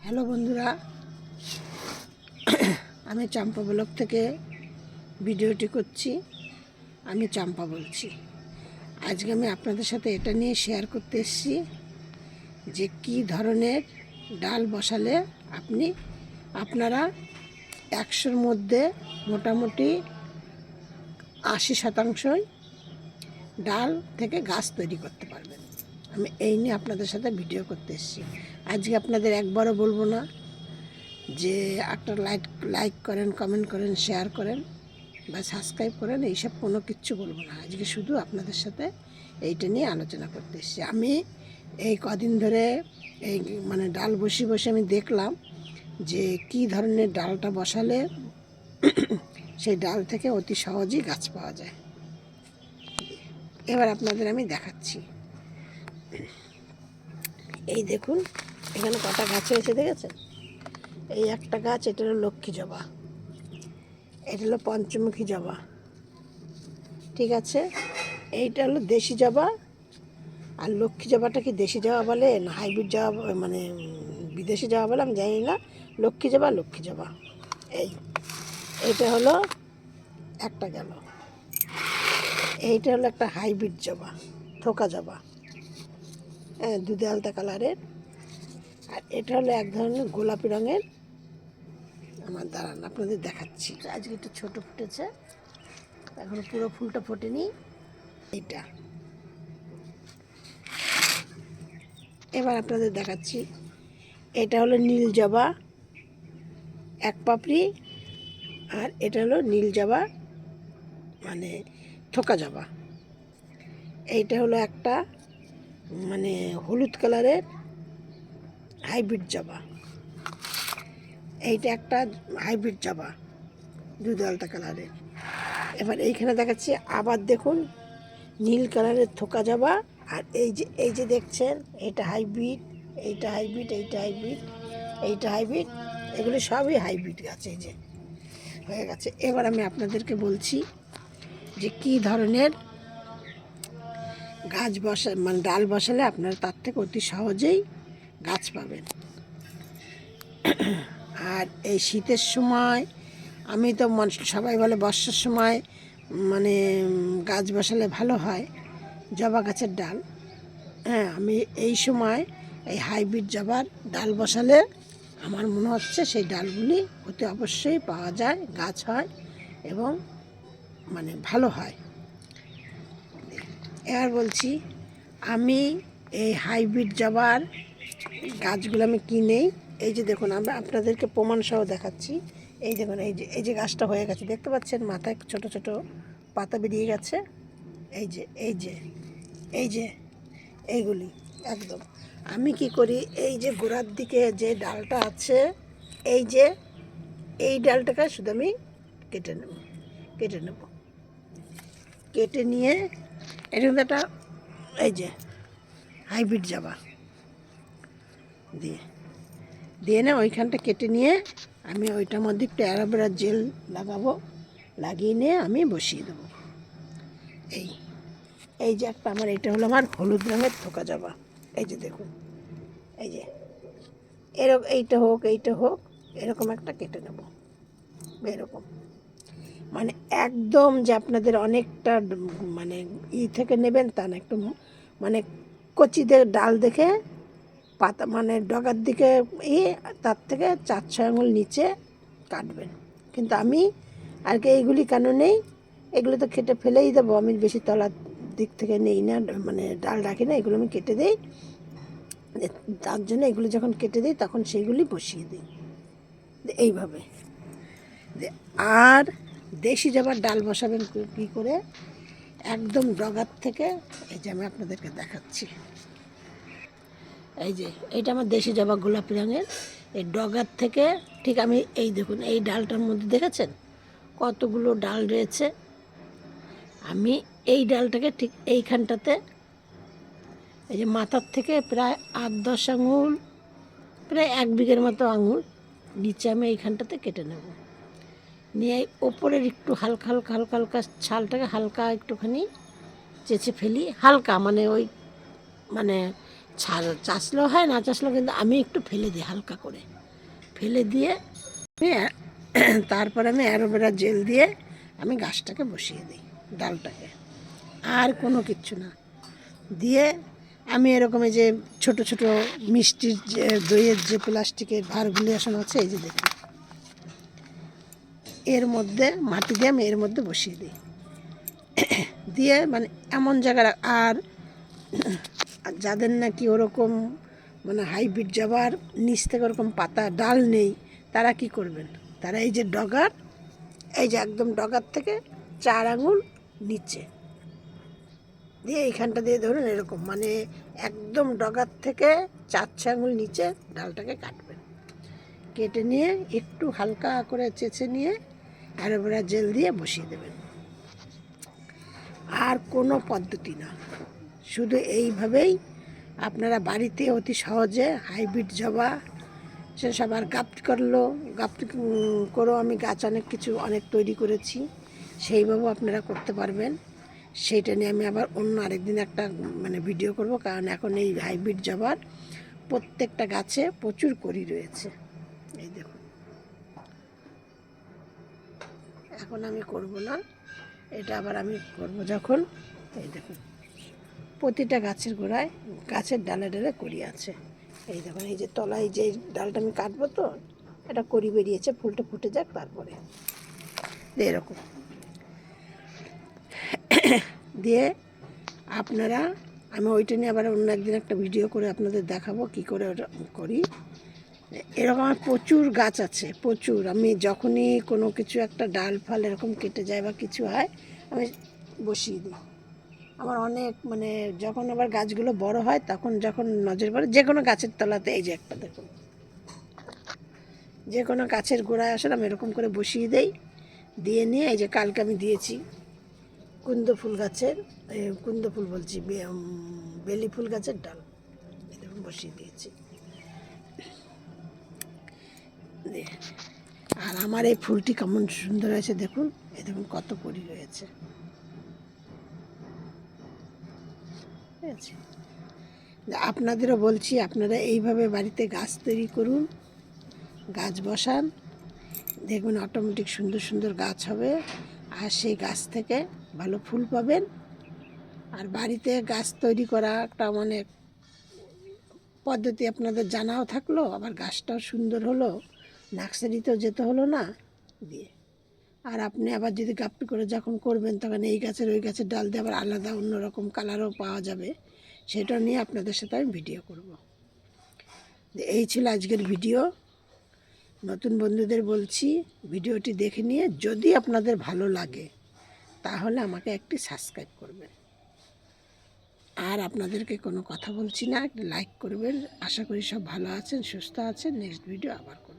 Hello বন্ধুরা, আমি চম্পা blog থেকে ভিডিওটি করছি। আমি চম্পা বলছি। আজকে আমি আপনাদের সাথে এটা নিয়ে শেয়ার করতে এসেছি যে কী ধরনের ডাল বসালে আপনারা 100-র মধ্যে মোটামুটি 80% ডাল থেকে গাছ তৈরি করতে পারবেন। আমি এই নিয়ে আপনাদের সাথে ভিডিও করতে এসেছি। আজকে আপনাদের একবারও বলবো না যে একটা লাইক করেন, কমেন্ট করেন, শেয়ার করেন বা সাবস্ক্রাইব করেন, এইসব কোনো কিচ্ছু বলবো না। আজকে শুধু আপনাদের সাথে এইটা নিয়ে আলোচনা করতে এসেছি। আমি এই কদিন ধরে এই ডাল বসে বসে আমি দেখলাম যে কী ধরনের ডালটা বসালে সেই ডাল থেকে অতি সহজেই গাছ পাওয়া যায়। এবার আপনাদের আমি দেখাচ্ছি। এই দেখুন, এখানে কটা গাছ হয়েছে দেখেছেন? এই একটা গাছ, এটা হলো লক্ষ্মী জবা, এটা হলো পঞ্চমুখী জবা, ঠিক আছে? এইটা হলো দেশি জবা। আর লক্ষ্মী জবাটা কি দেশি জবা বলে না হাইব্রিড জবা, বিদেশি জবা বলে আমি জানি না। লক্ষ্মী জবা এইটা হলো একটা গেল। এইটা হলো একটা হাইব্রিড জবা, থোকা জবা, দুধে আলতা কালারের। আর এটা হলো এক ধরনের গোলাপি রঙের। আমার দাঁড়ান আপনাদের দেখাচ্ছি। আজকে একটু ছোটো ফুটেছে, এখন পুরো ফুলটা ফোটেনি। এইটা এবার আপনাদের দেখাচ্ছি। এটা হলো নীল জবা, এক পাপড়ি। আর এটা হলো নীল জবা, থোকা জবা। এইটা হলো একটা হলুদ কালারের হাইব্রিড জবা। এইটা একটা হাইব্রিড জবা, দুধ আলতা কালারের। এবার এইখানে দেখাচ্ছি আবার দেখুন, নীল কালারের থোকা জবা। আর এই যে দেখছেন, এটা হাইব্রিড, এইটা হাইব্রিড, এইটা হাইব্রিড, এইটা হাইব্রিড। এগুলো সবই হাইব্রিড গাছ। এই যে হয়ে গেছে। এবার আমি আপনাদেরকে বলছি যে কী ধরনের গাছ ডাল বসালে আপনারা তার থেকে অতি সহজেই গাছ পাবেন। আর এই শীতের সময় আমি তো সবাই বলে বর্ষার সময় গাছ বসালে ভালো হয়, জবা গাছের ডাল। আমি এই সময় এই হাইব্রিড জবার ডাল বসালে আমার মনে হচ্ছে সেই ডালগুলি অতি অবশ্যই পাওয়া যায়, গাছ হয় এবং ভালো হয়। এবার বলছি, আমি এই হাইব্রিড জবার গাছগুলো আমি কিনেই। এই যে দেখুন, আমরা আপনাদেরকে প্রমাণ সহ দেখাচ্ছি। এই দেখুন, এই যে গাছটা হয়ে গেছে, দেখতে পাচ্ছেন? মাথায় ছোট ছোট পাতা বেরিয়ে গেছে। এই যে এই যে এই যে এইগুলি একদম। আমি কি করি, এই যে গোড়ার দিকে যে ডালটা আছে, এই ডালটাকে শুধু আমি কেটে নেব। কেটে নিয়ে এটা একটা এই যে হাইব্রিড জবা দিয়ে না, ওইখানটা কেটে নিয়ে আমি ওইটার মধ্যে একটু অ্যালোভেরা জেল লাগাবো, লাগিয়ে নিয়ে আমি বসিয়ে দেবো। এই যে একটা আমার, এটা হলো আমার হলুদ রঙের থোকা জবা। এই যে দেখুন, এই যে এইটা হোক এরকম একটা কেটে নেব। এরকম একদম যে আপনাদের অনেকটা থেকে নেবেন তা না, একটু কচিদের ডাল দেখে পাতা ডগার দিকে তার থেকে 4-6 আঙুল নিচে কাটবেন। কিন্তু আমি আর কি এইগুলি কেন নেই, এগুলো তো কেটে ফেলেই দেবো। আমি বেশি তলার দিক থেকে নেই না, ডাল রাখি না, এগুলো আমি কেটে দিই। তার জন্য এগুলো যখন কেটে দিই তখন সেইগুলি বসিয়ে দিই এইভাবে। আর দেশি জবার ডাল বসাবেন কী করে, একদম ডগার থেকে। এই যে আমি আপনাদেরকে দেখাচ্ছি, এই যে এইটা আমার দেশি জবা গোলাপি রঙের। এই ডগার থেকে ঠিক আমি এই দেখুন, এই ডালটার মধ্যে দেখেছেন কতগুলো ডাল রয়েছে। আমি এই ডালটাকে ঠিক এইখানটাতে, এই যে মাথার থেকে প্রায় 8-10 আঙুল, প্রায় 1 বিঘের মতো আঙুল নিচে আমি এইখানটাতে কেটে নেব। নিয়ে ওপরের একটু হালকা হালকা হালকা হালকা ছালটাকে হালকা একটুখানি চেঁচে ফেলি, হালকা ওই চাষলেও হয়, না চাষলেও কিন্তু আমি একটু ফেলে দিই, হালকা করে ফেলে দিয়ে তারপর আমি অ্যালোভেরা জেল দিয়ে আমি গাছটাকে বসিয়ে দিই, ডালটাকে। আর কোনো কিচ্ছু না দিয়ে আমি এরকম এই যে ছোট ছোট মিষ্টির যে দইয়ের যে প্লাস্টিকের ভারগুলি আসন আছে, এই যে দেখুন, এর মধ্যে মাটি দিয়ে আমি এর মধ্যে বসিয়ে দিই, দিয়ে মানে এমন জায়গায়। আর যাদের নাকি ওরকম মানে হাইব্রিড জবার নিচ থেকে ওরকম পাতা ডাল নেই, তারা কি করবেন, তারা এই যে ডগার, এই যে একদম ডগার থেকে 4 আঙুল নিচে দিয়ে এইখানটা দিয়ে ধরুন এরকম, মানে একদম ডগার থেকে 4 আঙুল নিচে ডালটাকে কাটবেন। কেটে নিয়ে একটু হালকা করে চেঁচে নিয়ে অ্যালোভেরা জেল দিয়ে বসিয়ে দেবেন। আর কোনো পদ্ধতি না, শুধু এইভাবেই আপনারা বাড়িতে অতি সহজে হাইব্রিড জবা সে সবার গাপ্তি করলো, গাপ্তি করেও আমি গাছ অনেক কিছু অনেক তৈরি করেছি, সেইভাবেও আপনারা করতে পারবেন। সেইটা নিয়ে আমি আবার অন্য আরেকদিন একটা মানে ভিডিও করব, কারণ এখন এই হাইব্রিড জবার প্রত্যেকটা গাছে প্রচুর কড়ি রয়েছে। এই দেখুন, এখন আমি করব না, এটা আবার আমি করব যখন। এই দেখুন, প্রতিটা গাছের গোড়ায় গাছের ডালে ডালে কড়ি আছে। এই দেখুন, এই যে তলায় যে ডালটা আমি কাটবো, তো এটা কড়ি বেরিয়েছে, ফুলটা ফুটে যাক তারপরে এরকম দিয়ে আপনারা, আমি ওইটা নিয়ে আবার অন্য একদিন একটা ভিডিও করে আপনাদের দেখাবো কী করে ওটা করি। এরকম আমার প্রচুর গাছ আছে, প্রচুর। আমি যখনই কোনো কিছু একটা ডাল ফাল এরকম কেটে যায় বা কিছু হয়, আমি বসিয়ে দিই। আমার অনেক মানে যখন আবার গাছগুলো বড় হয়, তখন যখন নজর পড়ে যে কোনো গাছের তলাতে, এই যে একটা দেখুন, যে কোনো গাছের গোড়ায় আসলে আমি এরকম করে বসিয়ে দেই। দিয়ে নিয়ে এই যে কালকে আমি দিয়েছি কুন্দ ফুল গাছের, কুন্দ ফুল বলছি, বেলি ফুল গাছের ডাল এরকম বসিয়ে দিয়েছি। আর আমার এই ফুলটি কেমন সুন্দর হয়েছে দেখুন, এই দেখুন কত কড়ি রয়েছে, ঠিক আছে। আপনাদেরও বলছি, আপনারা এইভাবে বাড়িতে গাছ তৈরি করুন, গাছ বসান, দেখবেন অটোমেটিক সুন্দর সুন্দর গাছ হবে, আর সেই গাছ থেকে ভালো ফুল পাবেন। আর বাড়িতে গাছ তৈরি করা একটা মানে পদ্ধতি আপনাদের জানাও থাকলো, আবার গাছটাও সুন্দর হলো, নার্সারিতেও যেতে হলো না দিয়ে। আর আপনি আবার যদি গাপ্পি করে যখন করবেন, তখন এই গাছের ওই গাছের ডাল দিয়ে আবার আলাদা অন্যরকম কালারও পাওয়া যাবে, সেটা নিয়ে আপনাদের সাথে আমি ভিডিও করব। এই ছিল আজকের ভিডিও। নতুন বন্ধুদের বলছি, ভিডিওটি দেখে নিয়ে যদি আপনাদের ভালো লাগে তাহলে আমাকে একটি সাবস্ক্রাইব করবেন। আর আপনাদেরকে কোনো কথা বলছি না, একটা লাইক করবেন। আশা করি সব ভালো আছেন, সুস্থ আছেন। নেক্সট ভিডিও আবার করব।